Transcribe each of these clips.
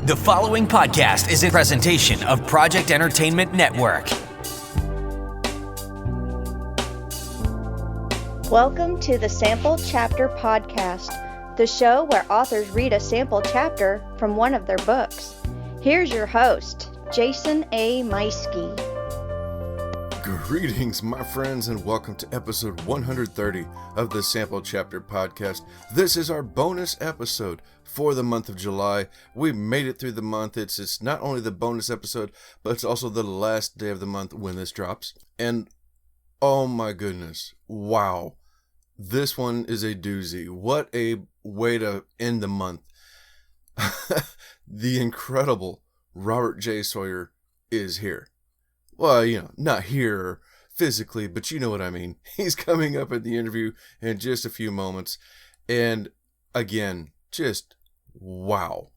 The following podcast is a presentation of Project Entertainment Network. Welcome to the Sample Chapter Podcast, the show where authors read a sample chapter from one of their books. Here's your host, Jason A. Meiske. Greetings, my friends, and welcome to episode 130 of the Sample Chapter Podcast. This is our bonus episode for the month of July. We made it through the month. It's not only the bonus episode, but it's also the last day of the month when this drops. And oh my goodness, wow. This one is a doozy. What a way to end the month. The incredible Robert J Sawyer is here. Well, not here physically, but you know what I mean. He's coming up at the interview in just a few moments. And again, just wow.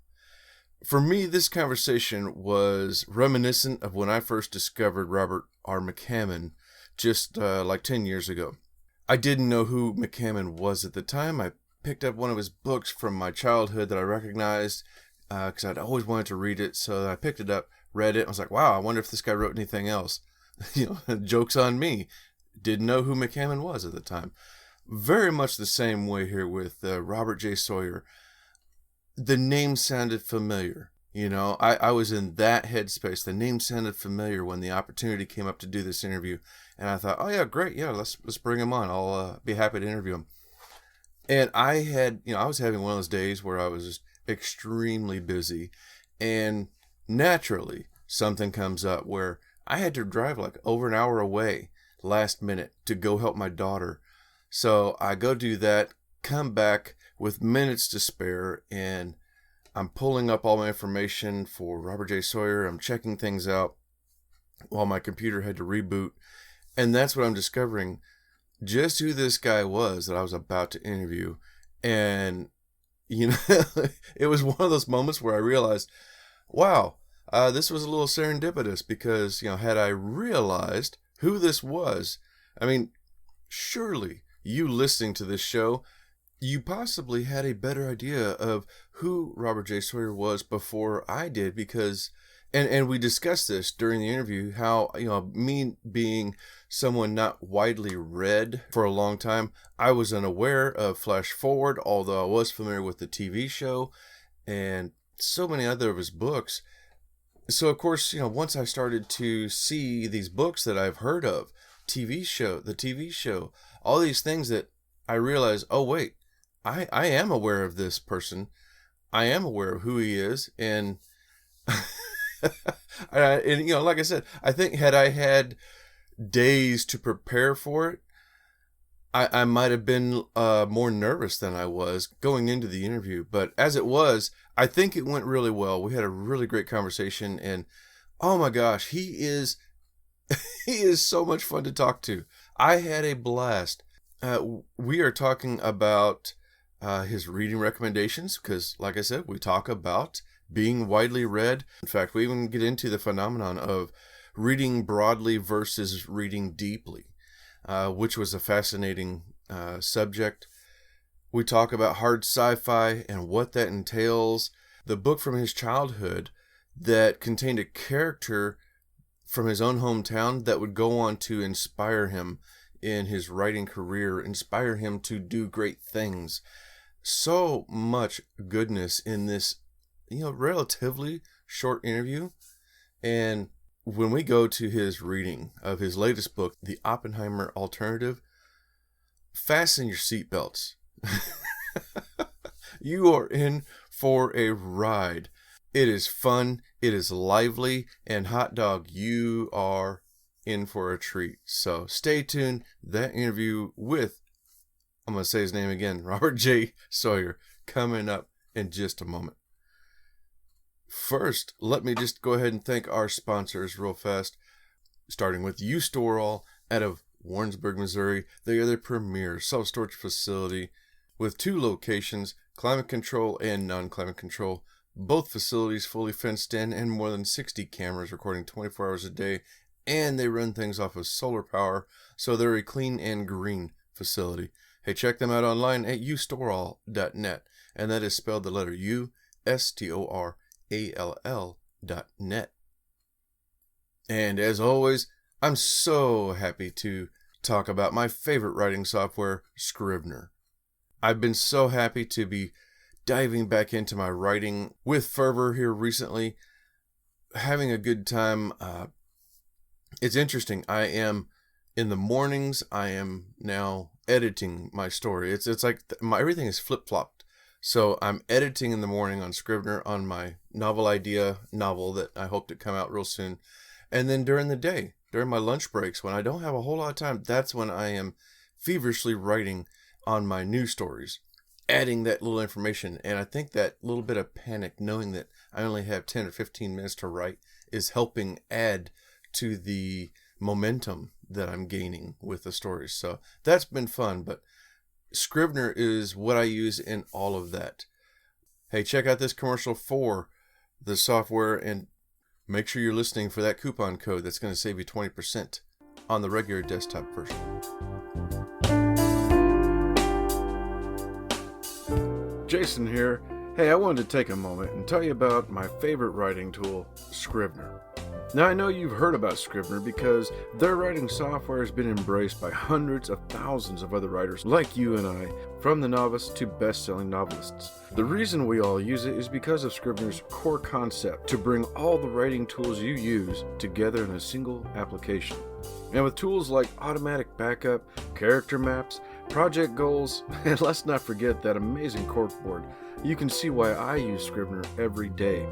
For me, this conversation was reminiscent of when I first discovered Robert R. McCammon just like 10 years ago. I didn't know who McCammon was at the time. I picked up one of his books from my childhood that I recognized because I'd always wanted to read it. So I picked it up, read it. I was like, wow, I wonder if this guy wrote anything else. Joke's on me. Didn't know who McCammon was at the time. Very much the same way here with Robert J. Sawyer. The name sounded familiar. I was in that headspace. The name sounded familiar when the opportunity came up to do this interview. And I thought, oh yeah, great. Yeah, let's bring him on. I'll be happy to interview him. And I was having one of those days where I was just extremely busy. And naturally, something comes up where I had to drive like over an hour away last minute to go help my daughter. So I go do that, come back with minutes to spare, and I'm pulling up all my information for Robert J. Sawyer. I'm checking things out while my computer had to reboot. And that's what I'm discovering, just who this guy was that I was about to interview. And, it was one of those moments where I realized, wow, this was a little serendipitous because, had I realized who this was, surely you listening to this show, you possibly had a better idea of who Robert J. Sawyer was before I did because, and we discussed this during the interview, how, me being someone not widely read for a long time, I was unaware of Flash Forward, although I was familiar with the TV show and so many other of his books. So, of course, once I started to see these books that I've heard of, the TV show, all these things that I realized, oh, wait, I am aware of this person. I am aware of who he is. And, like I said, I think had I had days to prepare for it, I might have been more nervous than I was going into the interview. But as it was, I think it went really well. We had a really great conversation. And, oh my gosh, he is so much fun to talk to. I had a blast. We are talking about his reading recommendations because, like I said, we talk about being widely read. In fact, we even get into the phenomenon of reading broadly versus reading deeply, which was a fascinating subject. We talk about hard sci-fi and what that entails. The book from his childhood that contained a character from his own hometown that would go on to inspire him in his writing career, inspire him to do great things. So much goodness in this, relatively short interview. And when we go to his reading of his latest book, The Oppenheimer Alternative, fasten your seatbelts. You are in for a ride. It is fun, it is lively, and hot dog, you are in for a treat. So stay tuned. That interview with, I'm going to say his name again, Robert J. Sawyer, coming up in just a moment. First, let me just go ahead and thank our sponsors real fast, starting with U-Sto-All out of Warrensburg, Missouri. They are the premier self-storage facility with 2 locations, climate control and non-climate control. Both facilities fully fenced in and more than 60 cameras recording 24 hours a day. And they run things off of solar power, so they're a clean and green facility. Hey, check them out online at U-Sto-All.net, and that is spelled the letter U, S-T-O-R, ALL.net. And as always, I'm so happy to talk about my favorite writing software, Scrivener. I've been so happy to be diving back into my writing with fervor here recently, having a good time. It's interesting. I am in the mornings. I am now editing my story. It's like everything is flip-flopped. So I'm editing in the morning on Scrivener on my novel that I hope to come out real soon. And then during the day, during my lunch breaks, when I don't have a whole lot of time, that's when I am feverishly writing on my new stories, adding that little information. And I think that little bit of panic, knowing that I only have 10 or 15 minutes to write, is helping add to the momentum that I'm gaining with the stories. So that's been fun, but Scrivener is what I use in all of that. Hey, check out this commercial for the software and make sure you're listening for that coupon code that's going to save you 20% on the regular desktop version. Jason here. Hey, I wanted to take a moment and tell you about my favorite writing tool, Scrivener. Now, I know you've heard about Scrivener because their writing software has been embraced by hundreds of thousands of other writers like you and I, from the novice to best-selling novelists. The reason we all use it is because of Scrivener's core concept to bring all the writing tools you use together in a single application. And with tools like automatic backup, character maps, project goals, and let's not forget that amazing corkboard, you can see why I use Scrivener every day.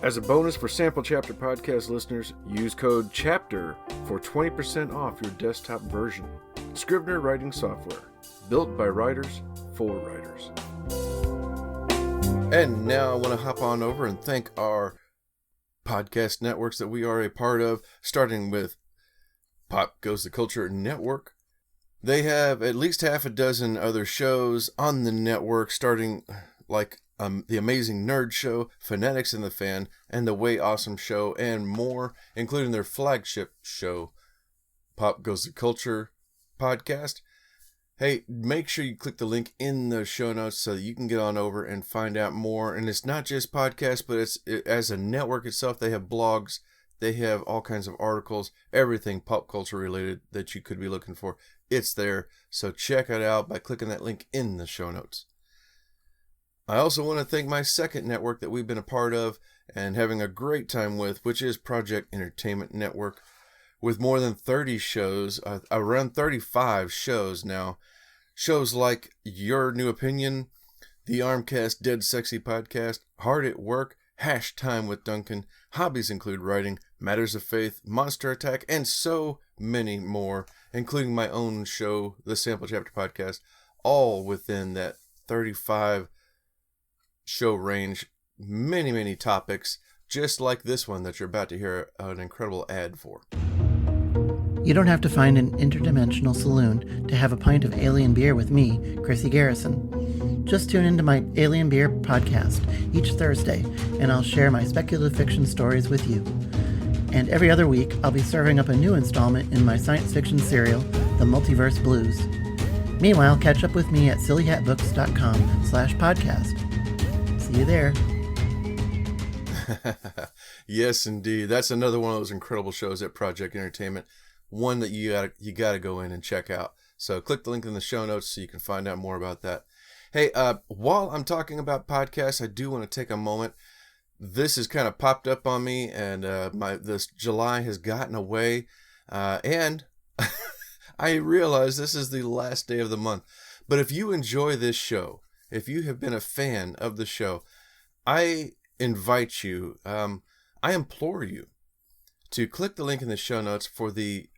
As a bonus for Sample Chapter podcast listeners, use code CHAPTER for 20% off your desktop version. Scrivener writing software, built by writers for writers. And now I want to hop on over and thank our podcast networks that we are a part of, starting with Pop Goes the Culture Network. They have at least half a dozen other shows on the network, starting like The Amazing Nerd Show, Fanatics and the Fan, and The Way Awesome Show, and more, including their flagship show, Pop Goes the Culture podcast. Hey, make sure you click the link in the show notes so that you can get on over and find out more. And it's not just podcasts, but as a network itself, they have blogs, they have all kinds of articles, everything pop culture related that you could be looking for. It's there, so check it out by clicking that link in the show notes. I also want to thank my second network that we've been a part of and having a great time with, which is Project Entertainment Network, with more than 30 shows, around 35 shows now. Shows like Your New Opinion, The Armcast Dead Sexy Podcast, Hard at Work, Hash Time with Duncan, Hobbies Include Writing, Matters of Faith, Monster Attack, and so many more, including my own show, the Sample Chapter Podcast, all within that 35 show range, many topics, just like this one that you're about to hear an incredible ad for. You don't have to find an interdimensional saloon to have a pint of alien beer with me, Chrissy Garrison. Just tune into my Alien Beer podcast each Thursday, and I'll share my speculative fiction stories with you. And every other week, I'll be serving up a new installment in my science fiction serial, The Multiverse Blues. Meanwhile, catch up with me at sillyhatbooks.com/podcast. See you there. Yes, indeed. That's another one of those incredible shows at Project Entertainment. One that you gotta go in and check out. So click the link in the show notes so you can find out more about that. Hey, while I'm talking about podcasts, I do want to take a moment. This has kind of popped up on me, and this July has gotten away, and I realize this is the last day of the month. But if you enjoy this show, if you have been a fan of the show, I invite you, I implore you to click the link in the show notes for the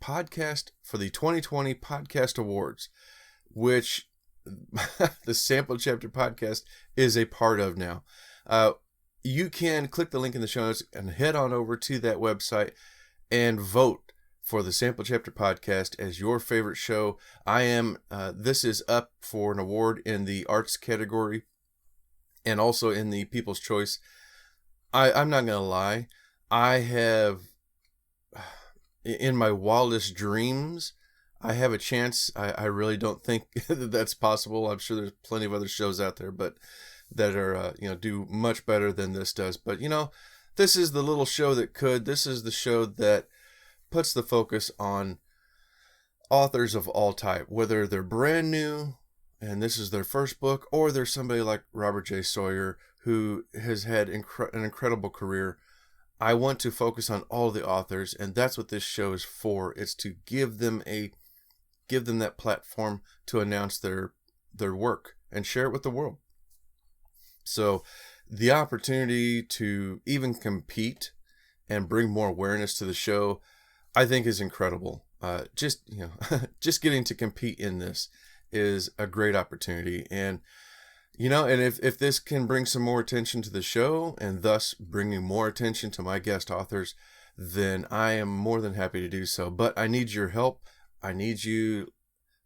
podcast, for the 2020 Podcast Awards, which the Sample Chapter Podcast is a part of now. You can click the link in the show notes and head on over to that website and vote for the Sample Chapter Podcast as your favorite show. This is up for an award in the arts category and also in the People's Choice. I'm not going to lie. I have, in my wildest dreams, I have a chance. I really don't think that that's possible. I'm sure there's plenty of other shows out there, but that are, do much better than this does. But, this is the little show that could. This is the show that puts the focus on authors of all type, whether they're brand new and this is their first book, or there's somebody like Robert J Sawyer who has had an incredible career. I want to focus on all the authors, and that's what this show is for. It's to give them that platform to announce their work and share it with the world. So the opportunity to even compete and bring more awareness to the show, I think, is incredible. Just getting to compete in this is a great opportunity. And, and if this can bring some more attention to the show and thus bringing more attention to my guest authors, then I am more than happy to do so. But I need your help. I need you,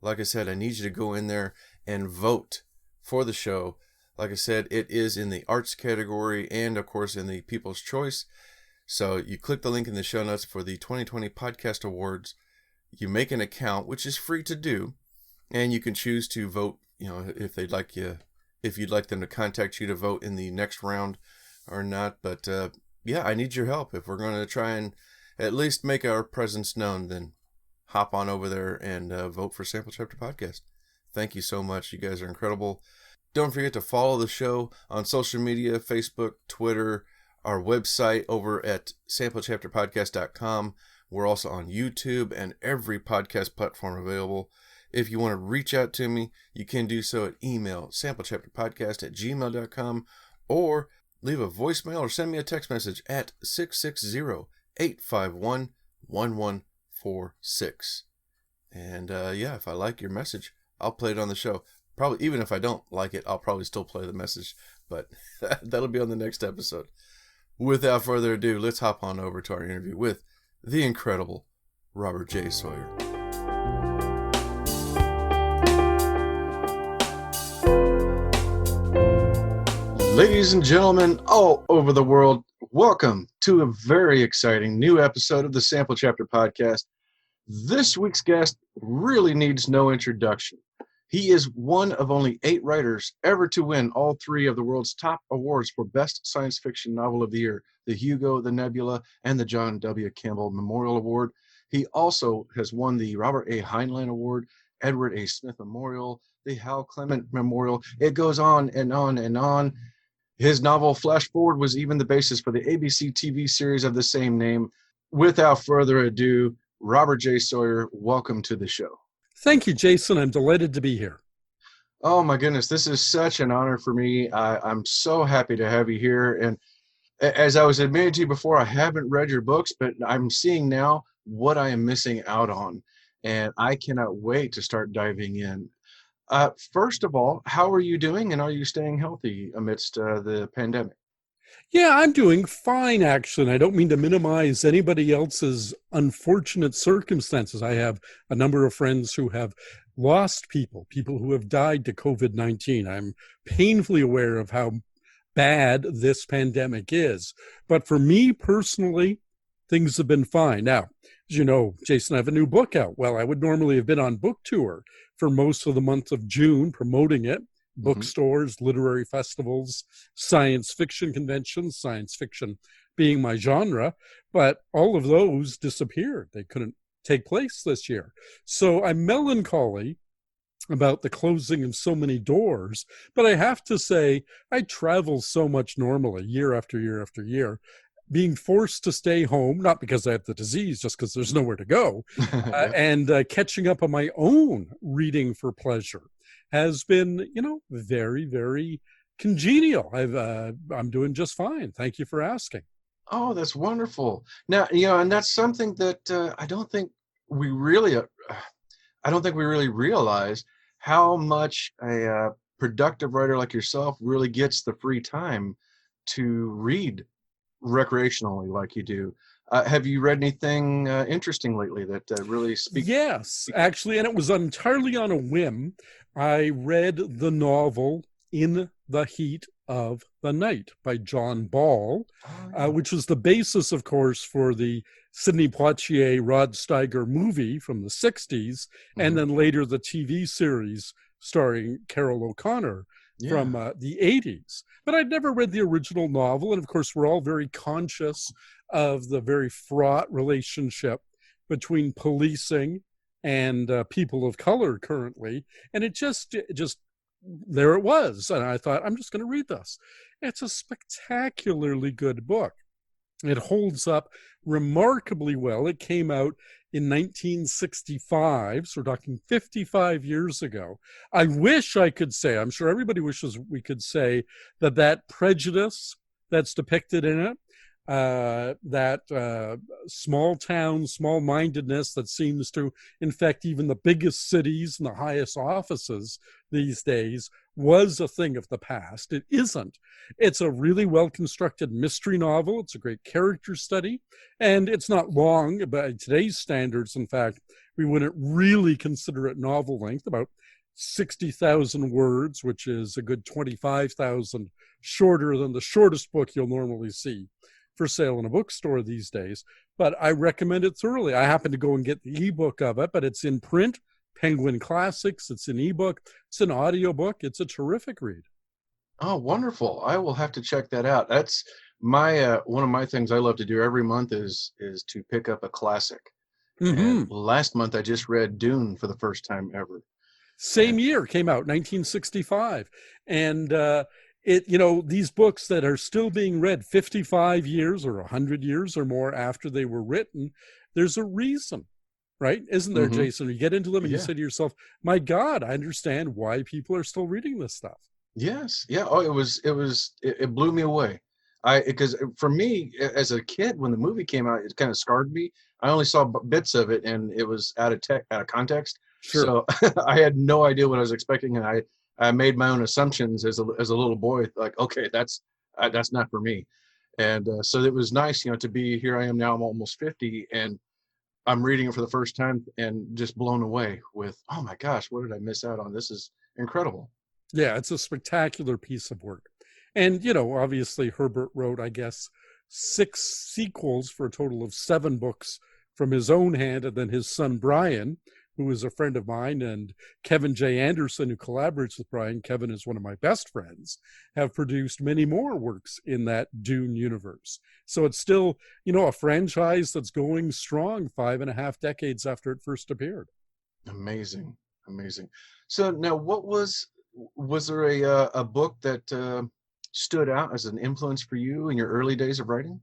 like I said, I need you to go in there and vote for the show. Like I said, it is in the arts category and, of course, in the People's Choice. So you click the link in the show notes for the 2020 Podcast Awards. You make an account, which is free to do, and you can choose to vote, if you'd like them to contact you to vote in the next round or not. But I need your help. If we're going to try and at least make our presence known, then hop on over there and vote for Sample Chapter Podcast. Thank you so much. You guys are incredible. Don't forget to follow the show on social media, Facebook, Twitter, our website over at samplechapterpodcast.com. We're also on YouTube and every podcast platform available. If you want to reach out to me, you can do so at email samplechapterpodcast@gmail.com, or leave a voicemail or send me a text message at 660-851-1146. And if I like your message, I'll play it on the show. Probably, even if I don't like it, I'll probably still play the message, but that'll be on the next episode. Without further ado, let's hop on over to our interview with the incredible Robert J Sawyer. Ladies and gentlemen all over the world, welcome to a very exciting new episode of the Sample Chapter Podcast. This week's guest really needs no introduction. He is one of only 8 writers ever to win all 3 of the world's top awards for Best Science Fiction Novel of the Year, the Hugo, the Nebula, and the John W. Campbell Memorial Award. He also has won the Robert A. Heinlein Award, Edward A. Smith Memorial, the Hal Clement Memorial. It goes on and on and on. His novel Flash Forward was even the basis for the ABC TV series of the same name. Without further ado, Robert J. Sawyer, welcome to the show. Thank you, Jason. I'm delighted to be here. Oh, my goodness. This is such an honor for me. I'm so happy to have you here. And as I was admitting to you before, I haven't read your books, but I'm seeing now what I am missing out on. And I cannot wait to start diving in. First of all, how are you doing? And are you staying healthy amidst the pandemic? Yeah, I'm doing fine, actually. And I don't mean to minimize anybody else's unfortunate circumstances. I have a number of friends who have lost people who have died to COVID-19. I'm painfully aware of how bad this pandemic is. But for me personally, things have been fine. Now, as you know, Jason, I have a new book out. Well, I would normally have been on book tour for most of the month of June promoting it. Bookstores, literary festivals, science fiction conventions, science fiction being my genre, but all of those disappeared. They couldn't take place this year. So I'm melancholy about the closing of so many doors, but I have to say I travel so much normally year after year after year, being forced to stay home, not because I have the disease, just because there's nowhere to go, and catching up on my own reading for pleasure has been, very, very congenial. I'm doing just fine. Thank you for asking. Oh, that's wonderful. Now, and that's something that I don't think we really realize how much a productive writer like yourself really gets the free time to read recreationally like you do. Have you read anything interesting lately that really speaks? Yes, actually, and it was entirely on a whim. I read the novel In the Heat of the Night by John Ball, which was the basis, of course, for the Sidney Poitier, Rod Steiger movie from the 60s, and then later the TV series starring Carol O'Connor. from the 80s. But I'd never read the original novel. And of course, we're all very conscious of the very fraught relationship between policing and people of color currently. And it just there it was. And I thought, I'm just going to read this. It's a spectacularly good book. It holds up remarkably well. It came out in 1965, so we're talking 55 years ago. I wish I could say, I'm sure everybody wishes we could say that prejudice that's depicted in it, that small town, small-mindedness that seems to infect even the biggest cities and the highest offices these days was a thing of the past. It isn't. It's a really well-constructed mystery novel. It's a great character study, and it's not long. By today's standards, in fact, we wouldn't really consider it novel length, about 60,000 words, which is a good 25,000 shorter than the shortest book you'll normally see for sale in a bookstore these days. But I recommend it thoroughly. I happen to go and get the ebook of it, but it's in print, Penguin Classics. It's an ebook. It's an audiobook. It's a terrific read. Oh, wonderful. I will have to check that out. That's my one of my things I love to do every month is to pick up a classic. Mm-hmm. And last month I just read Dune for the first time ever. Same year, came out, 1965. And these books that are still being read 55 years or 100 years or more after they were written, there's a reason, right? Isn't there, Jason? You get into them and you say to yourself, my God, I understand why people are still reading this stuff. Yes. Yeah. Oh, it blew me away. Because for me, as a kid, when the movie came out, it kind of scarred me. I only saw bits of it and it was out of context. Sure. So I had no idea what I was expecting. And I made my own assumptions as a little boy, like, okay, that's not for me. And so it was nice, to be here. I am now, I'm almost 50 and I'm reading it for the first time and just blown away with, oh my gosh, what did I miss out on? This is incredible. Yeah, it's a spectacular piece of work. And, obviously Herbert wrote, I guess, 6 sequels for a total of 7 books from his own hand. And then his son, Brian, who is a friend of mine, and Kevin J. Anderson, who collaborates with Brian. Kevin is one of my best friends, have produced many more works in that Dune universe. So it's still, a franchise that's going strong 5.5 decades after it first appeared. Amazing. So now was there a book that stood out as an influence for you in your early days of writing?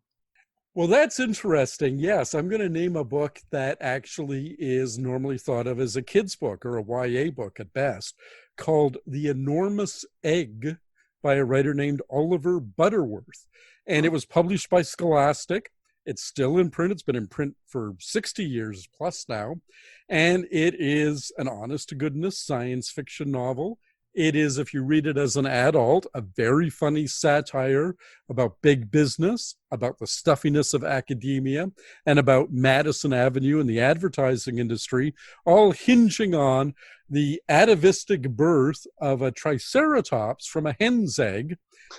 Well, that's interesting. Yes, I'm going to name a book that actually is normally thought of as a kid's book or a YA book at best, called The Enormous Egg by a writer named Oliver Butterworth. And it was published by Scholastic. It's still in print. It's been in print for 60 years plus now. And it is an honest-to-goodness science fiction novel. It is, if you read it as an adult, a very funny satire about big business, about the stuffiness of academia, and about Madison Avenue and the advertising industry, all hinging on the atavistic birth of a triceratops from a hen's egg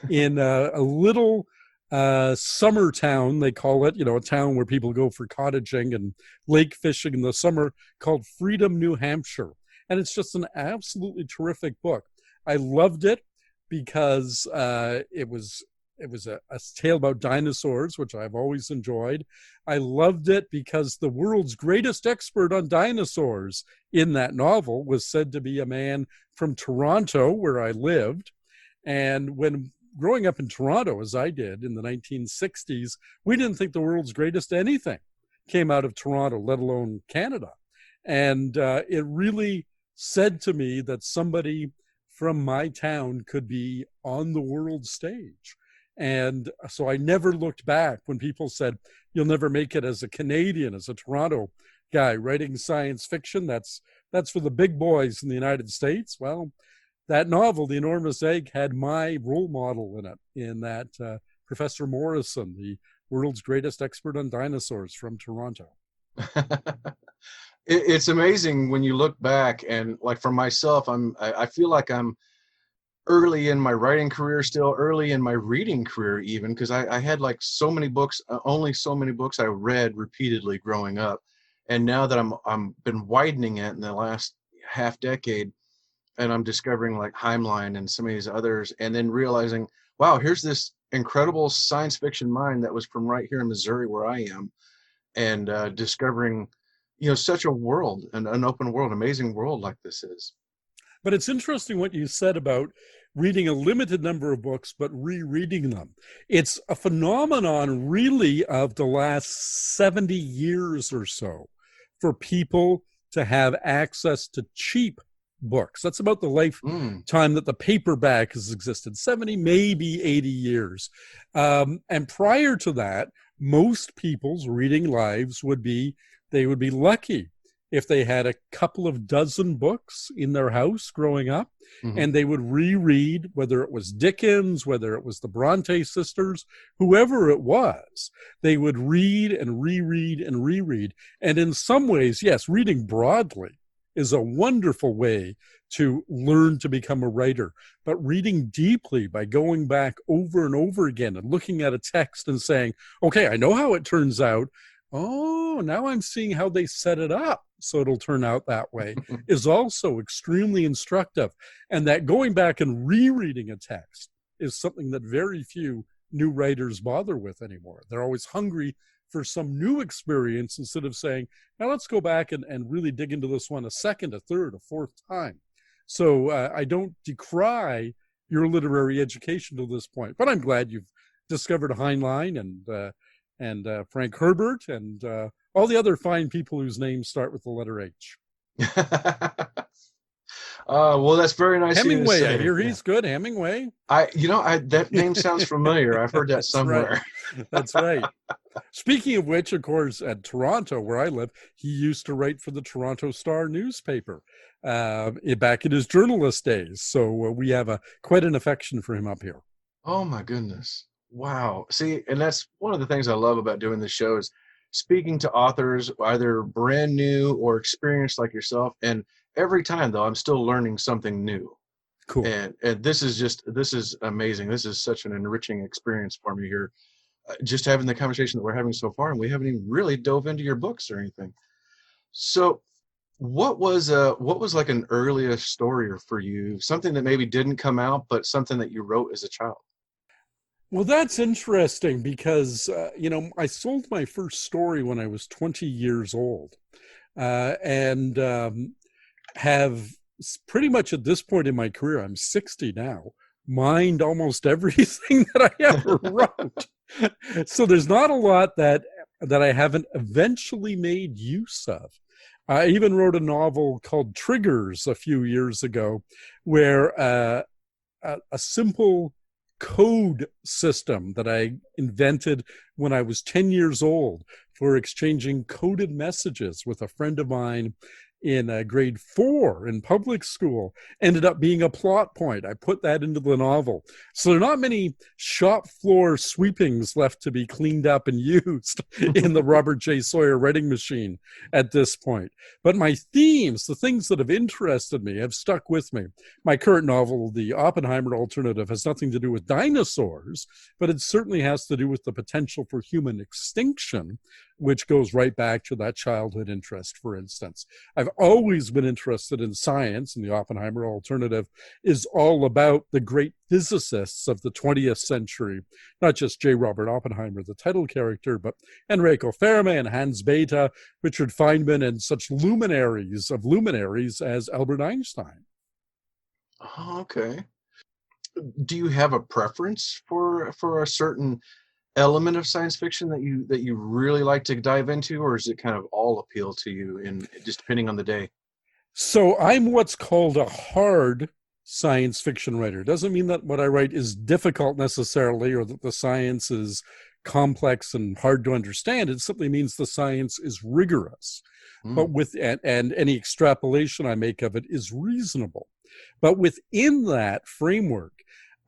in a little summer town, they call it, a town where people go for cottaging and lake fishing in the summer, called Freedom, New Hampshire. And it's just an absolutely terrific book. I loved it because it was a tale about dinosaurs, which I've always enjoyed. I loved it because the world's greatest expert on dinosaurs in that novel was said to be a man from Toronto, where I lived. And when growing up in Toronto, as I did in the 1960s, we didn't think the world's greatest anything came out of Toronto, let alone Canada. And it really said to me that somebody from my town could be on the world stage. And so I never looked back when people said, you'll never make it as a Canadian, as a Toronto guy writing science fiction. That's for the big boys in the United States. Well, that novel, The Enormous Egg, had my role model in it, in that Professor Morrison, the world's greatest expert on dinosaurs from Toronto. It's amazing when you look back, and like for myself, I feel like I'm early in my writing career, still early in my reading career, even because I had like so many books, only so many books I read repeatedly growing up, and now that I'm been widening it in the last half decade, and I'm discovering like Heimline and some of these others, and then realizing, wow, here's this incredible science fiction mind that was from right here in Missouri where I am, and discovering, such a world, an open world, amazing world like this is. But it's interesting what you said about reading a limited number of books, but rereading them. It's a phenomenon really of the last 70 years or so for people to have access to cheap books. That's about the lifetime that the paperback has existed, 70, maybe 80 years. And prior to that, most people's reading lives would be lucky if they had a couple of dozen books in their house growing up, and they would reread, whether it was Dickens, whether it was the Bronte sisters, whoever it was, they would read and reread and reread. And in some ways, yes, reading broadly is a wonderful way to learn to become a writer. But reading deeply by going back over and over again and looking at a text and saying, okay, I know how it turns out. Oh, now I'm seeing how they set it up so it'll turn out that way, is also extremely instructive. And that going back and rereading a text is something that very few new writers bother with anymore. They're always hungry for some new experience instead of saying, now let's go back and really dig into this one a second, a third, a fourth time. So I don't decry your literary education to this point, but I'm glad you've discovered Heinlein and Frank Herbert and all the other fine people whose names start with the letter H. Well, that's very nice. Hemingway, I hear he's good. Hemingway. That name sounds familiar. I've heard that somewhere. Right. That's right. Speaking of which, of course, at Toronto, where I live, he used to write for the Toronto Star newspaper back in his journalist days. So we have quite an affection for him up here. Oh, my goodness. Wow. See, and that's one of the things I love about doing this show is speaking to authors, either brand new or experienced like yourself. And every time, though, I'm still learning something new. Cool. And this is amazing. This is such an enriching experience for me here. Just having the conversation that we're having so far, and we haven't even really dove into your books or anything. So what was like an earliest story for you? Something that maybe didn't come out, but something that you wrote as a child? Well, that's interesting because, I sold my first story when I was 20 years old and have pretty much at this point in my career, I'm 60 now, mined almost everything that I ever wrote. So there's not a lot that I haven't eventually made use of. I even wrote a novel called Triggers a few years ago where a simple code system that I invented when I was 10 years old for exchanging coded messages with a friend of mine in grade 4 in public school ended up being a plot point. I put that into the novel. So there are not many shop floor sweepings left to be cleaned up and used in the Robert J Sawyer writing machine at this point. But my themes, the things that have interested me, have stuck with me. My current novel, The Oppenheimer Alternative, has nothing to do with dinosaurs, but it certainly has to do with the potential for human extinction, which goes right back to that childhood interest, for instance. I've always been interested in science, and The Oppenheimer Alternative is all about the great physicists of the 20th century, not just J. Robert Oppenheimer, the title character, but Enrico Fermi and Hans Bethe, Richard Feynman, and such luminaries of luminaries as Albert Einstein. Oh, okay. Do you have a preference for a certain element of science fiction that you really like to dive into, or is it kind of all appeal to you in just depending on the day? So I'm what's called a hard science fiction writer. Doesn't mean that what I write is difficult necessarily, or that the science is complex and hard to understand. It simply means the science is rigorous, but and any extrapolation I make of it is reasonable. But within that framework,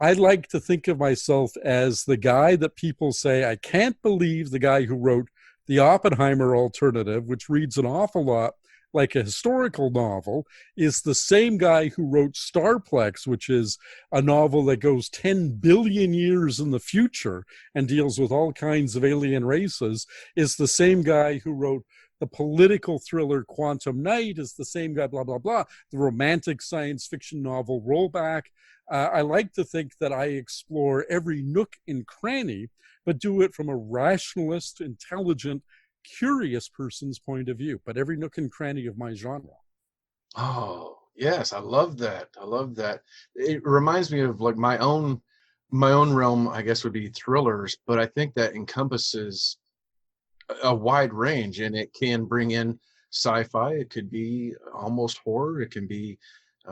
I like to think of myself as the guy that people say, I can't believe the guy who wrote The Oppenheimer Alternative, which reads an awful lot like a historical novel, is the same guy who wrote Starplex, which is a novel that goes 10 billion years in the future and deals with all kinds of alien races, is the same guy who wrote The political thriller Quantum Night is the same guy, blah, blah, blah. The romantic science fiction novel Rollback. I like to think that I explore every nook and cranny, but do it from a rationalist, intelligent, curious person's point of view, but every nook and cranny of my genre. Oh, yes, I love that. I love that. It reminds me of like my own realm, I guess, would be thrillers, but I think that encompasses a wide range, and it can bring in sci-fi. It could be almost horror. It can be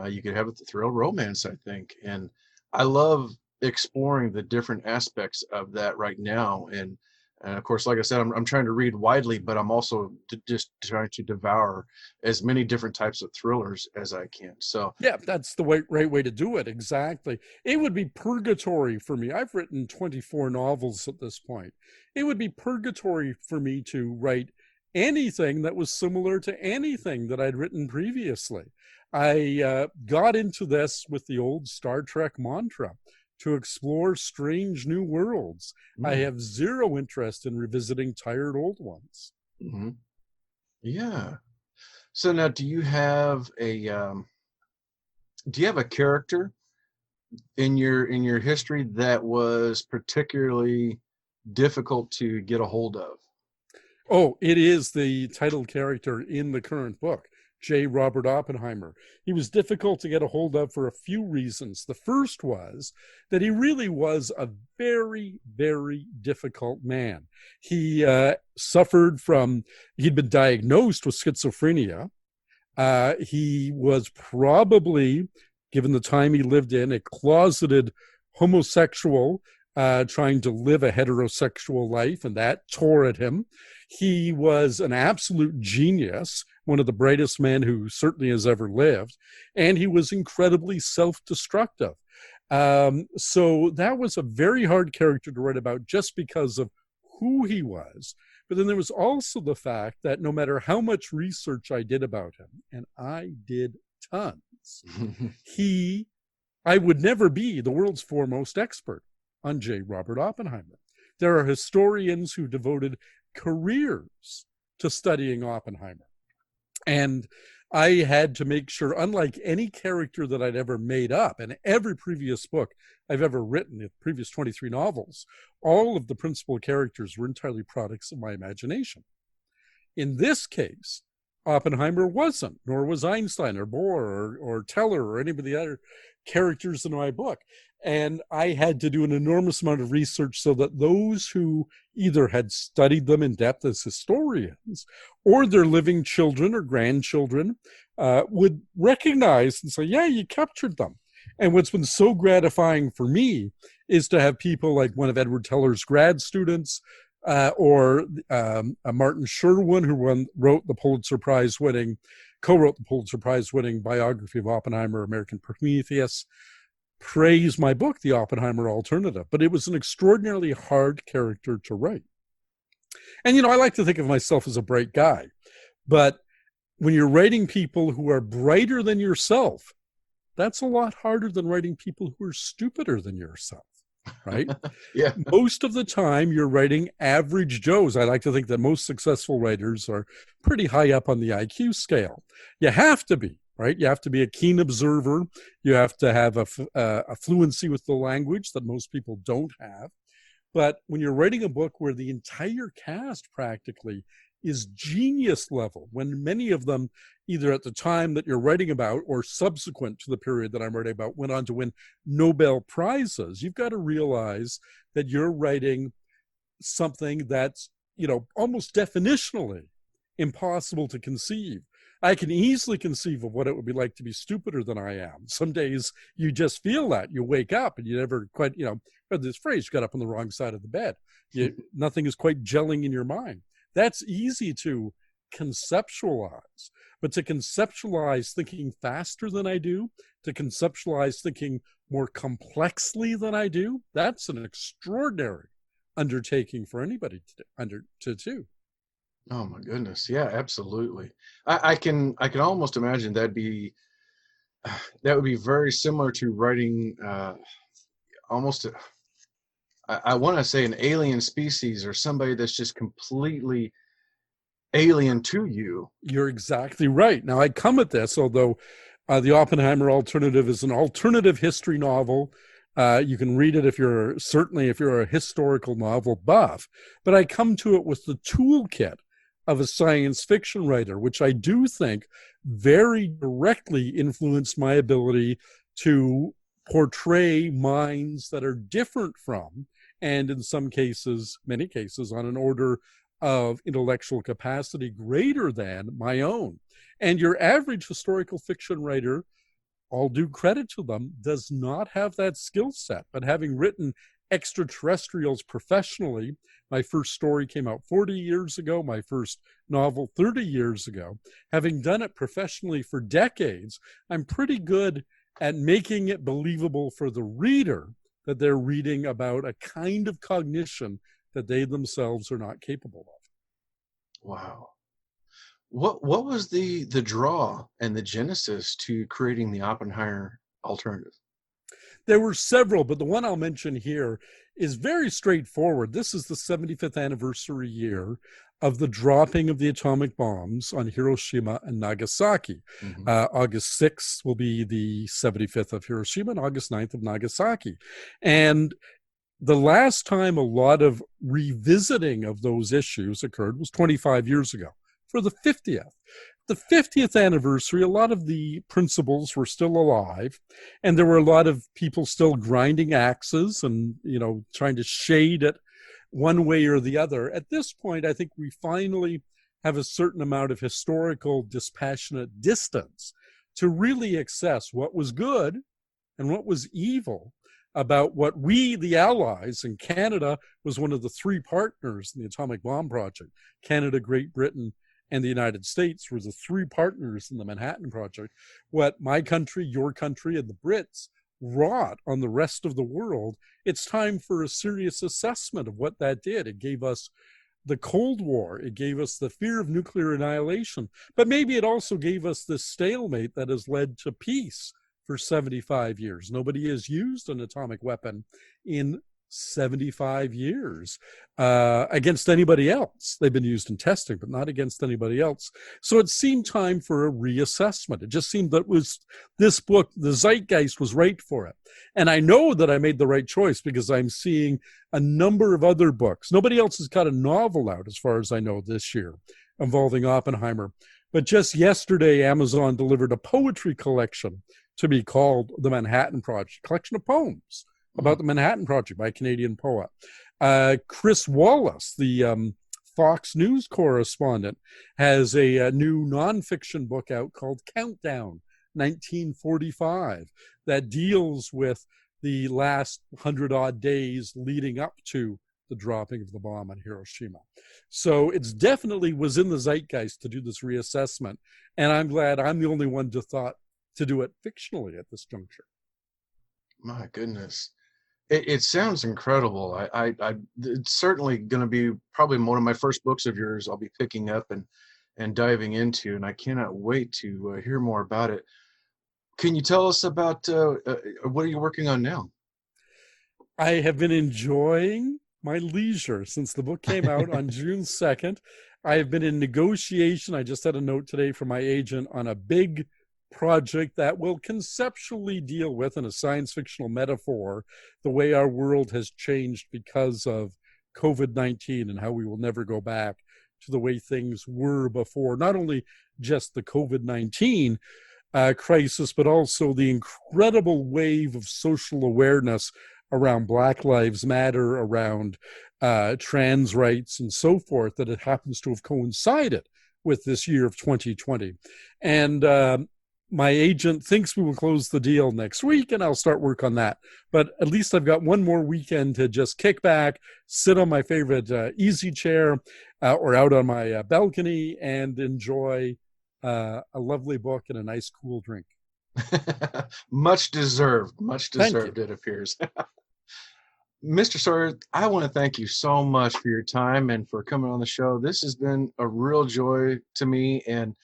you could have it the thrill romance, I think. And I love exploring the different aspects of that right now. And of course, like I said, I'm trying to read widely, but I'm also just trying to devour as many different types of thrillers as I can. So Yeah, that's the right way to do it. Exactly. It would be purgatory for me. I've written 24 novels at this point. It would be purgatory for me to write anything that was similar to anything that I'd written previously. I got into this with the old Star Trek mantra to explore strange new worlds. I have zero interest in revisiting tired old ones. mhm. Yeah. So now, do you have a character in your history that was particularly difficult to get a hold of? Oh, it is the title character in the current book, J. Robert Oppenheimer. He was difficult to get a hold of for a few reasons. The first was that he really was a very, very difficult man. He he'd been diagnosed with schizophrenia. He was probably, given the time he lived in, a closeted homosexual trying to live a heterosexual life, and that tore at him. He was an absolute genius, one of the brightest men who certainly has ever lived, and he was incredibly self-destructive. So that was a very hard character to write about just because of who he was. But then there was also the fact that no matter how much research I did about him, and I did tons, I would never be the world's foremost expert on J. Robert Oppenheimer. There are historians who devoted careers to studying Oppenheimer. And I had to make sure, unlike any character that I'd ever made up, and every previous book I've ever written, the previous 23 novels, all of the principal characters were entirely products of my imagination. In this case, Oppenheimer wasn't, nor was Einstein or Bohr or Teller or any of the other characters in my book. And I had to do an enormous amount of research so that those who either had studied them in depth as historians or their living children or grandchildren would recognize and say, yeah, you captured them. And what's been so gratifying for me is to have people like one of Edward Teller's grad students or Martin Sherwin, who co-wrote the Pulitzer Prize winning biography of Oppenheimer, American Prometheus, praise my book, The Oppenheimer Alternative. But it was an extraordinarily hard character to write. And, I like to think of myself as a bright guy. But when you're writing people who are brighter than yourself, that's a lot harder than writing people who are stupider than yourself, right? Yeah. Most of the time, you're writing average Joes. I like to think that most successful writers are pretty high up on the IQ scale. You have to be. Right? You have to be a keen observer. You have to have a fluency with the language that most people don't have. But when you're writing a book where the entire cast practically is genius level, when many of them, either at the time that you're writing about or subsequent to the period that I'm writing about, went on to win Nobel Prizes, you've got to realize that you're writing something that's, almost definitionally impossible to conceive. I can easily conceive of what it would be like to be stupider than I am. Some days you just feel that. You wake up and you never quite, heard this phrase, you got up on the wrong side of the bed. Nothing is quite gelling in your mind. That's easy to conceptualize. But to conceptualize thinking faster than I do, to conceptualize thinking more complexly than I do, that's an extraordinary undertaking for anybody to do. Oh my goodness. Yeah, absolutely. I can almost imagine that would be very similar to writing almost I want to say an alien species or somebody that's just completely alien to you. You're exactly right. Now, I come at this, although the Oppenheimer Alternative is an alternative history novel. You can read it if you're a historical novel buff, but I come to it with the toolkit of a science fiction writer, which I do think very directly influenced my ability to portray minds that are different from, and in some cases, many cases, on an order of intellectual capacity greater than my own. And your average historical fiction writer, all due credit to them, does not have that skill set. But having written extraterrestrials professionally, my first story came out 40 years ago, my first novel 30 years ago. Having done it professionally for decades, I'm pretty good at making it believable for the reader that they're reading about a kind of cognition that they themselves are not capable of. Wow. What was the draw and the genesis to creating the Oppenheimer Alternative? There were several, but the one I'll mention here is very straightforward. This is the 75th anniversary year of the dropping of the atomic bombs on Hiroshima and Nagasaki. Mm-hmm. August 6th will be the 75th of Hiroshima and August 9th of Nagasaki. And the last time a lot of revisiting of those issues occurred was 25 years ago for the 50th. The 50th anniversary, a lot of the principles were still alive, and there were a lot of people still grinding axes and, trying to shade it one way or the other. At this point, I think we finally have a certain amount of historical dispassionate distance to really assess what was good and what was evil about what we, the Allies, and Canada was one of the three partners in the atomic bomb project. Canada, Great Britain, and the United States were the three partners in the Manhattan Project. What my country, your country, and the Brits wrought on the rest of the world, it's time for a serious assessment of what that did. It gave us the Cold War. It gave us the fear of nuclear annihilation. But maybe it also gave us this stalemate that has led to peace for 75 years. Nobody has used an atomic weapon in 75 years against anybody else. They've been used in testing, but not against anybody else. So it seemed time for a reassessment. It just seemed that this book, the zeitgeist was right for it. And I know that I made the right choice because I'm seeing a number of other books. Nobody else has got a novel out, as far as I know, this year involving Oppenheimer. But just yesterday, Amazon delivered a poetry collection to be called The Manhattan Project, a collection of poems about the Manhattan Project by a Canadian poet. Chris Wallace, the Fox News correspondent, has a new nonfiction book out called Countdown, 1945, that deals with the last 100-odd days leading up to the dropping of the bomb on Hiroshima. So it's definitely was in the zeitgeist to do this reassessment, and I'm glad I'm the only one to do it fictionally at this juncture. My goodness. It sounds incredible. It's certainly going to be probably one of my first books of yours I'll be picking up and diving into, and I cannot wait to hear more about it. Can you tell us about what are you working on now? I have been enjoying my leisure since the book came out on June 2nd. I have been in negotiation. I just had a note today from my agent on a big project that will conceptually deal with, in a science fictional metaphor, the way our world has changed because of COVID-19 and how we will never go back to the way things were before, not only just the COVID-19 crisis, but also the incredible wave of social awareness around Black Lives Matter, around trans rights and so forth, that it happens to have coincided with this year of 2020. And my agent thinks we will close the deal next week, and I'll start work on that. But at least I've got one more weekend to just kick back, sit on my favorite easy chair or out on my balcony and enjoy a lovely book and a nice cool drink. Much deserved, it appears. Mr. Sawyer, I want to thank you so much for your time and for coming on the show. This has been a real joy to me, and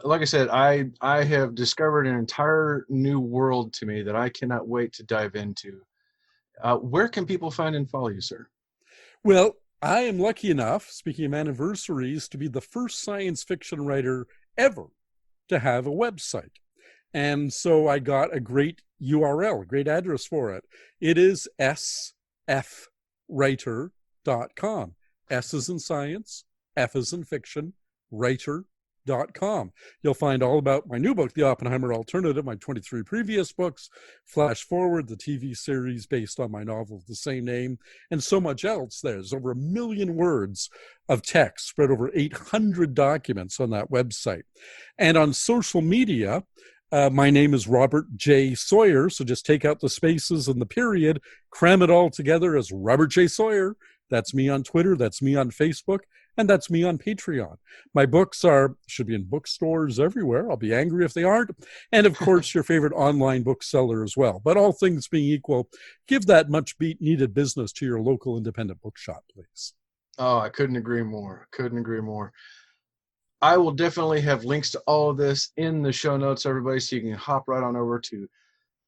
like I said, I have discovered an entire new world to me that I cannot wait to dive into. Where can people find and follow you, sir? Well, I am lucky enough, speaking of anniversaries, to be the first science fiction writer ever to have a website. And so I got a great URL, a great address for it. It is sfwriter.com. S is in science, F is in fiction, writer.com. You'll find all about my new book, The Oppenheimer Alternative, my 23 previous books, Flash Forward, the TV series based on my novel of the same name, and so much else. There's over 1 million words of text spread over 800 documents on that website. And on social media, my name is Robert J. Sawyer, so just take out the spaces and the period, cram it all together as Robert J. Sawyer. That's me on Twitter, that's me on Facebook, and that's me on Patreon. My books should be in bookstores everywhere. I'll be angry if they aren't. And of course, your favorite online bookseller as well. But all things being equal, give that much needed business to your local independent bookshop, please. Oh, I couldn't agree more. Couldn't agree more. I will definitely have links to all of this in the show notes, everybody, so you can hop right on over to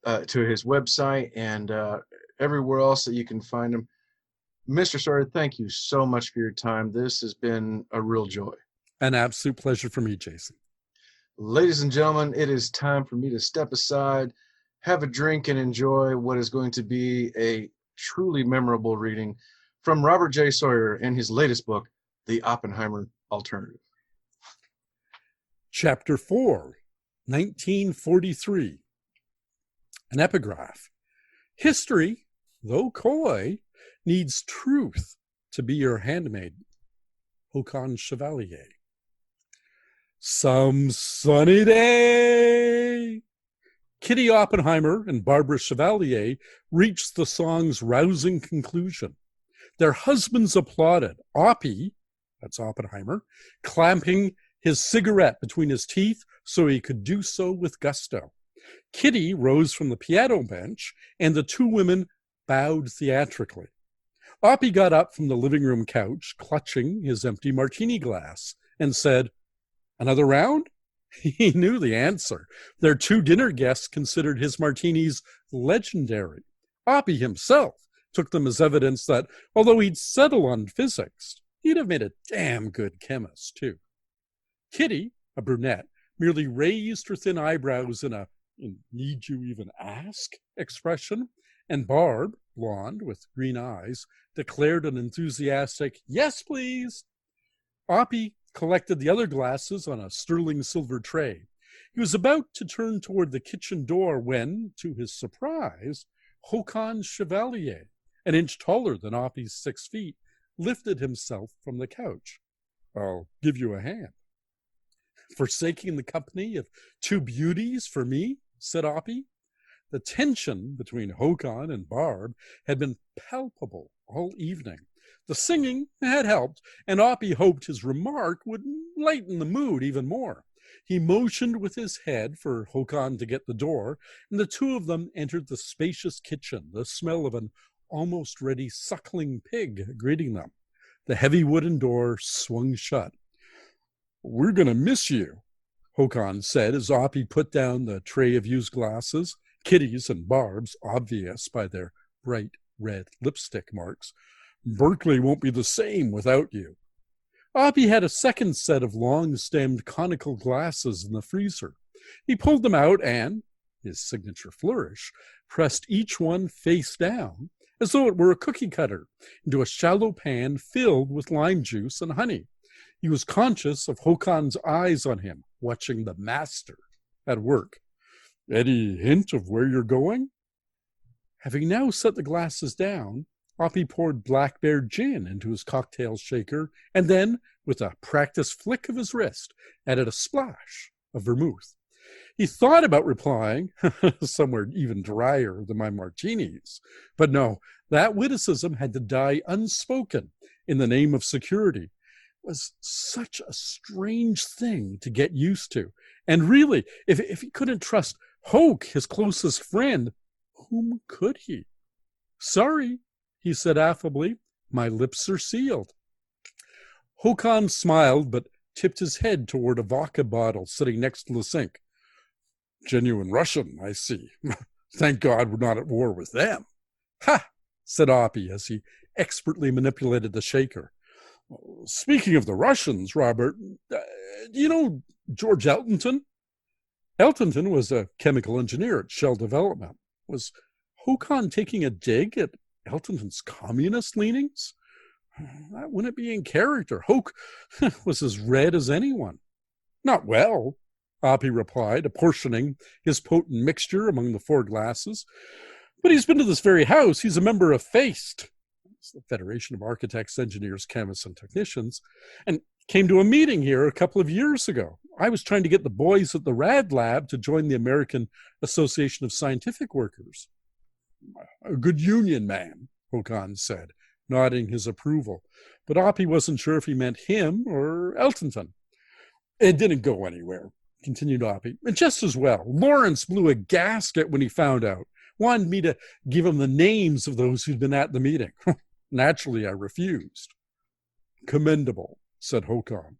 his website and everywhere else that you can find him. Mr. Sawyer, thank you so much for your time. This has been a real joy. An absolute pleasure for me, Jason. Ladies and gentlemen, it is time for me to step aside, have a drink, and enjoy what is going to be a truly memorable reading from Robert J. Sawyer in his latest book, The Oppenheimer Alternative. Chapter 4, 1943. An epigraph. History, though coy, needs truth to be your handmaid. Håkon Chevalier. Some sunny day. Kitty Oppenheimer and Barbara Chevalier reached the song's rousing conclusion. Their husbands applauded. Oppie, that's Oppenheimer, clamping his cigarette between his teeth so he could do so with gusto. Kitty rose from the piano bench, and the two women bowed theatrically. Oppie got up from the living room couch, clutching his empty martini glass, and said, "Another round?" He knew the answer. Their two dinner guests considered his martinis legendary. Oppie himself took them as evidence that, although he'd settle on physics, he'd have made a damn good chemist, too. Kitty, a brunette, merely raised her thin eyebrows in a "need you even ask" expression, and Barb, blonde with green eyes, declared an enthusiastic "yes, please." Oppie collected the other glasses on a sterling silver tray. He was about to turn toward the kitchen door when, to his surprise, Håkon Chevalier, an inch taller than Oppie's 6 feet, lifted himself from the couch. "I'll give you a hand." "Forsaking the company of two beauties for me?" said Oppie. The tension between Håkon and Barb had been palpable all evening. The singing had helped, and Oppie hoped his remark would lighten the mood even more. He motioned with his head for Håkon to get the door, and the two of them entered the spacious kitchen, the smell of an almost ready suckling pig greeting them. The heavy wooden door swung shut. "We're going to miss you," Håkon said as Oppie put down the tray of used glasses, Kitty's and Barb's obvious by their bright red lipstick marks. "Berkeley won't be the same without you." Oppie had a second set of long-stemmed conical glasses in the freezer. He pulled them out and, his signature flourish, pressed each one face down, as though it were a cookie cutter, into a shallow pan filled with lime juice and honey. He was conscious of Håkon's eyes on him, watching the master at work. "Any hint of where you're going?" Having now set the glasses down, Oppie poured Black Bear gin into his cocktail shaker, and then, with a practiced flick of his wrist, added a splash of vermouth. He thought about replying, "somewhere even drier than my martinis," but no, that witticism had to die unspoken in the name of security. It was such a strange thing to get used to. And really, if he couldn't trust Hoke, his closest friend, whom could he? "Sorry," he said affably, "my lips are sealed." Håkon smiled, but tipped his head toward a vodka bottle sitting next to the sink. "Genuine Russian, I see. Thank God we're not at war with them." "Ha!" said Oppie as he expertly manipulated the shaker. Speaking of the Russians, Robert, do you know George Eltonton? Eltonton was a chemical engineer at Shell Development. Was Håkon taking a dig at Eltonton's communist leanings? That wouldn't be in character. Hoke was as red as anyone. Not well, Oppie replied, apportioning his potent mixture among the 4 glasses. But he's been to this very house. He's a member of FACE, the Federation of Architects, Engineers, Chemists, and Technicians, and came to a meeting here a couple of years ago. I was trying to get the boys at the RAD Lab to join the American Association of Scientific Workers. A good union man, Håkon said, nodding his approval. But Oppie wasn't sure if he meant him or Eltonton. It didn't go anywhere, continued Oppie. And just as well. Lawrence blew a gasket when he found out. Wanted me to give him the names of those who'd been at the meeting. Naturally, I refused. Commendable, said Håkon.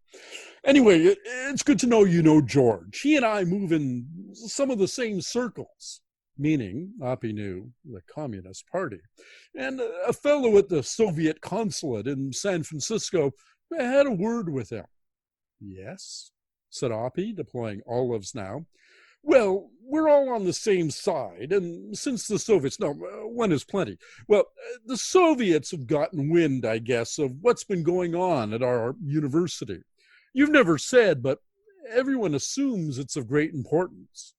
Anyway, it's good to know you know George. He and I move in some of the same circles, meaning, Oppie knew, the Communist Party. And a fellow at the Soviet consulate in San Francisco had a word with him. Yes, said Oppie, deploying olives now. Well, we're all on the same side, and since the Soviets, no, one is plenty. Well, the Soviets have gotten wind, I guess, of what's been going on at our university. You've never said, but everyone assumes it's of great importance.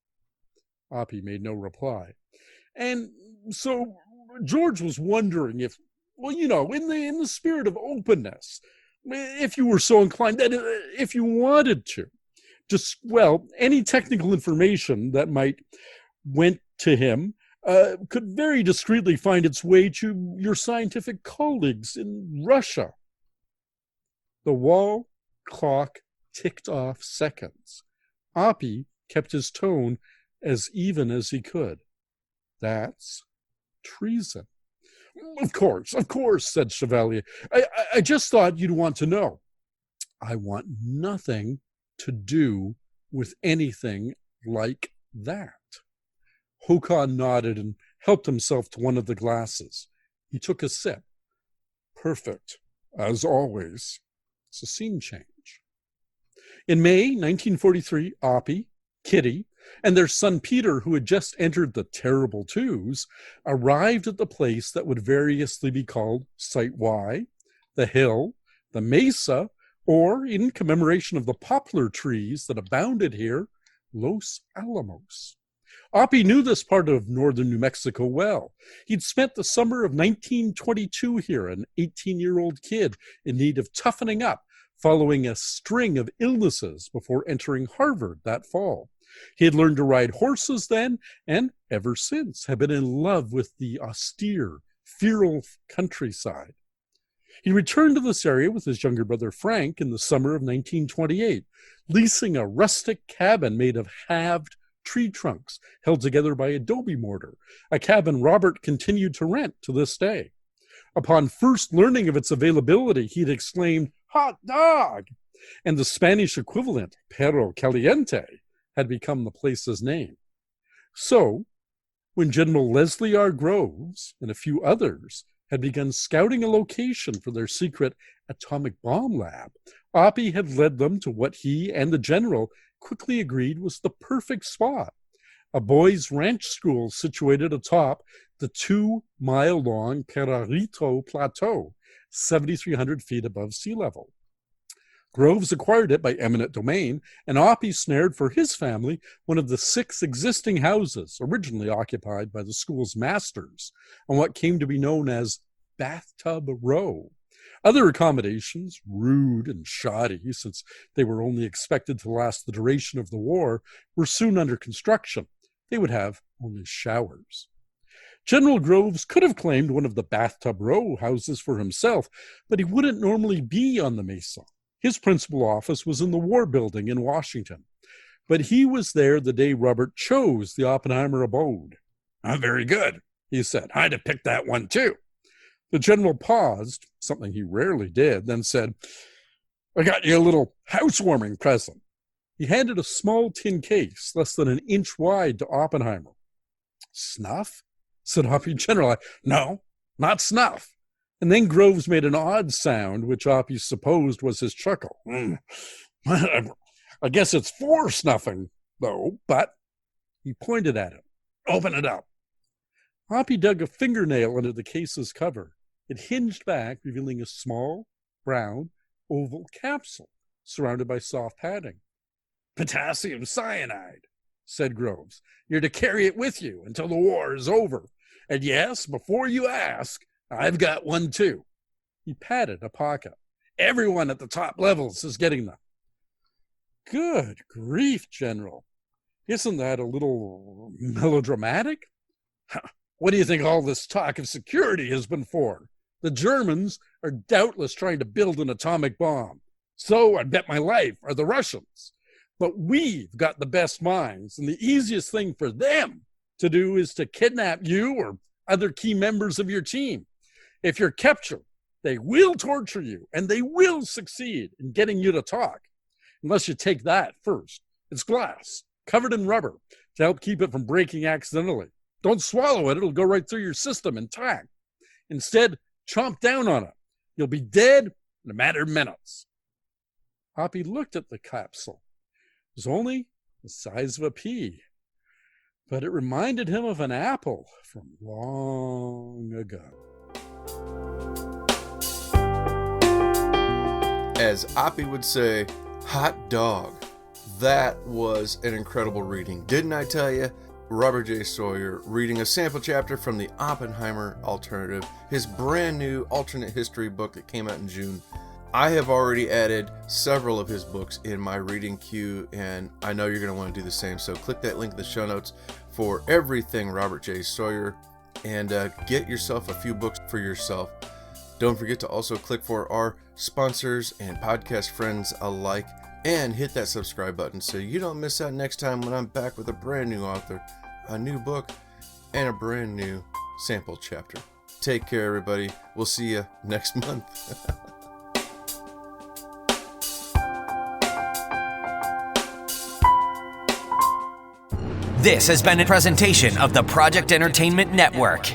Oppie made no reply. And so George was wondering if, well, you know, in the spirit of openness, if you were so inclined, that if you wanted to, just, well, any technical information that might went to him could very discreetly find its way to your scientific colleagues in Russia. The wall clock ticked off seconds. Oppie kept his tone as even as he could. That's treason. Of course, said Chevalier. I just thought you'd want to know. I want nothing to do with anything like that. Håkon nodded and helped himself to one of the glasses. He took a sip. Perfect, as always. It's a scene change. In May 1943, Oppie, Kitty, and their son Peter, who had just entered the terrible twos, arrived at the place that would variously be called Site Y, the Hill, the Mesa, or, in commemoration of the poplar trees that abounded here, Los Alamos. Oppie knew this part of northern New Mexico well. He'd spent the summer of 1922 here, an 18-year-old kid in need of toughening up following a string of illnesses before entering Harvard that fall. He had learned to ride horses then, and ever since had been in love with the austere, feral countryside. He returned to this area with his younger brother Frank in the summer of 1928, leasing a rustic cabin made of halved tree trunks held together by adobe mortar, a cabin Robert continued to rent to this day. Upon first learning of its availability, he'd exclaimed, "Hot dog!" And the Spanish equivalent, perro caliente, had become the place's name. So, when General Leslie R. Groves and a few others had begun scouting a location for their secret atomic bomb lab, Oppie had led them to what he and the general quickly agreed was the perfect spot, a boys' ranch school situated atop the 2-mile-long Perarito Plateau, 7,300 feet above sea level. Groves acquired it by eminent domain, and Oppie snared for his family one of the 6 existing houses originally occupied by the school's masters on what came to be known as Bathtub Row. Other accommodations, rude and shoddy since they were only expected to last the duration of the war, were soon under construction. They would have only showers. General Groves could have claimed one of the Bathtub Row houses for himself, but he wouldn't normally be on the Mesa. His principal office was in the War Building in Washington, but he was there the day Robert chose the Oppenheimer abode. Very good, he said. I'd have picked that one too. The general paused, something he rarely did, then said, I got you a little housewarming present. He handed a small tin case, less than an inch wide, to Oppenheimer. Snuff? Said Oppie. General, no, not snuff. And then Groves made an odd sound, which Oppie supposed was his chuckle. I guess it's for snuffing, though, but he pointed at it. Open it up. Oppie dug a fingernail under the case's cover. It hinged back, revealing a small, brown, oval capsule surrounded by soft padding. Potassium cyanide, said Groves. You're to carry it with you until the war is over. And yes, before you ask, I've got one too. He patted a pocket. Everyone at the top levels is getting them. Good grief, General. Isn't that a little melodramatic? What do you think all this talk of security has been for? The Germans are doubtless trying to build an atomic bomb. So, I'd bet my life, are the Russians. But we've got the best minds, and the easiest thing for them to do is to kidnap you or other key members of your team. If you're captured, they will torture you, and they will succeed in getting you to talk. Unless you take that first. It's glass, covered in rubber, to help keep it from breaking accidentally. Don't swallow it, it'll go right through your system intact. Instead, chomp down on it. You'll be dead in a matter of minutes. Oppie looked at the capsule. It was only the size of a pea, but it reminded him of an apple from long ago. As Oppie would say, hot dog. That was an incredible reading. Didn't I tell you? Robert J. Sawyer reading a sample chapter from the Oppenheimer Alternative, his brand new alternate history book that came out in June. I have already added several of his books in my reading queue, and I know you're going to want to do the same. So click that link in the show notes for everything Robert J. Sawyer, and get yourself a few books for yourself. Don't forget to also click for our sponsors and podcast friends alike, and hit that subscribe button so you don't miss out next time when I'm back with a brand new author, a new book, and a brand new sample chapter. Take care, everybody. We'll see you next month. This has been a presentation of the Project Entertainment Network.